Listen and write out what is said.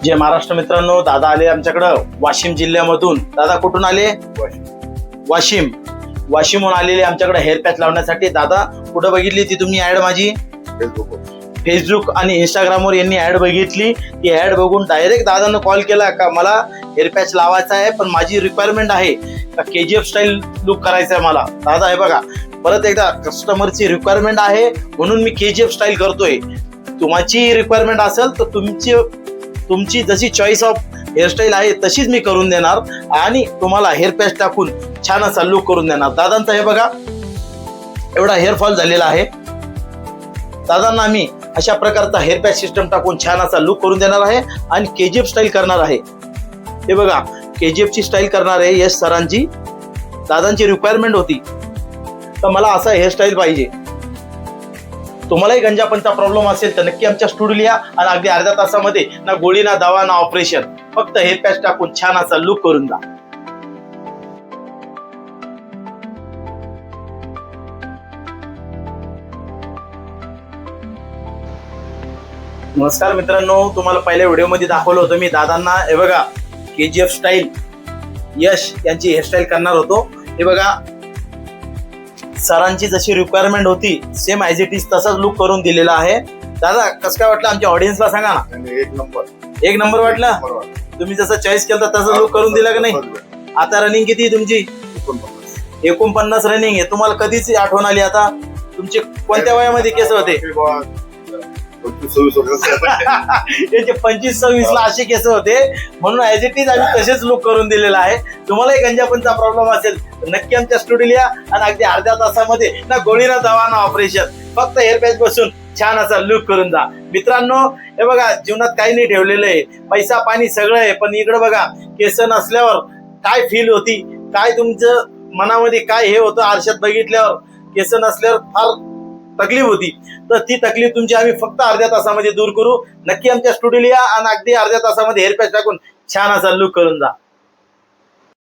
जय महाराष्ट्र मित्रांनो, दादा आले आमच्याकडं वाशिम जिल्ह्यामधून. दादा कुठून आले? वाशिमहून आलेले आमच्याकडे हेअर पॅच लावण्यासाठी. दादा कुठं बघितली ती तुम्ही ऍड माझी? फेसबुक आणि इंस्टाग्रामवर यांनी ऍड बघितली. ती ऍड बघून डायरेक्ट दादांना कॉल केला का मला हेअर पॅच लावायचा आहे, पण माझी रिक्वायरमेंट आहे का KGF स्टाईल लुक करायचा आहे मला. दादा हे बघा, परत एकदा कस्टमरची रिक्वायरमेंट आहे म्हणून मी KGF स्टाईल करतोय. तुमची रिक्वायरमेंट असेल तर तुमची जशी चॉईस ऑफ हेअरस्टाईल आहे तशीच मी करून देणार आणि तुम्हाला हेअर पॅच टाकून छान असा लुक करून देणार. दादांचा हे बघा एवढा हेअरफॉल झालेला आहे. दादांना आम्ही अशा प्रकारचा हेअर पॅच सिस्टम टाकून छान असा लुक करून देणार आहे आणि KGF स्टाईल करणार आहे. हे बघा KGF ची स्टाईल करणार आहे यश सरांची. दादांची रिक्वायरमेंट होती तर मला असा हेअरस्टाईल पाहिजे. तुम्हालाही गंजापणचा प्रॉब्लेम असेल तर नक्की आमच्या स्टुडिओ या आणि अगदी अर्ध्या तासामध्ये ना गोळी ना दवा ना ऑपरेशन, फक्त हेअर पॅच टाकून छान असा लुक करून जा. नमस्कार मित्रांनो, तुम्हाला पहिल्या व्हिडिओमध्ये दाखवलं होतं मी दादांना. हे बघा KGF स्टाईल यश यांची हेअरस्टाईल करणार होतो. हे बघा सरांची जशी रिक्वायरमेंट होती सेम ॲज इट इज तसाच लुक करून दिलेला आहे. दादा कसं काय वाटलं आमच्या ऑडियन्सला सांगा ना. एक नंबर वाटलं. तुम्ही जसं चॉईस केलं तसं लुक करून दिला का नाही? आता रनिंग किती तुमची? 49 रनिंग आहे. तुम्हाला कधीच आठवण आली आता? तुमचे कोणत्या वयामध्ये केस होते? 25-26 ला असे केस होते म्हणून ऍज इट इज आम्ही तसेच लुक करून दिलेला आहे. तुम्हालाही गंजापणचा प्रॉब्लेम असेल तर नक्की आमच्या स्टुडिओ या आणि अगदी अर्ध्या तासामध्ये ना गोळी ना दवा ना ऑपरेशन, फक्त हेअर पॅच बसून छान असा लुक करून जा. मित्रांनो हे बघा, जीवनात काही नाही ठेवलेलं आहे, पैसा पाणी सगळं आहे, पण इकडे बघा केस नसल्यावर काय फील होती, काय तुमचं मनामध्ये काय हे होतं आरशात बघितल्यावर. केस नसल्यावर फार तकलीफ होती, तर ती तकलीफ तुमची आम्ही फक्त अर्ध्या तासामध्ये दूर करू. नक्की आमच्या स्टुडिओ या आणि अगदी अर्ध्या तासामध्ये हेअर पॅच टाकून छान असा लुक करून जा.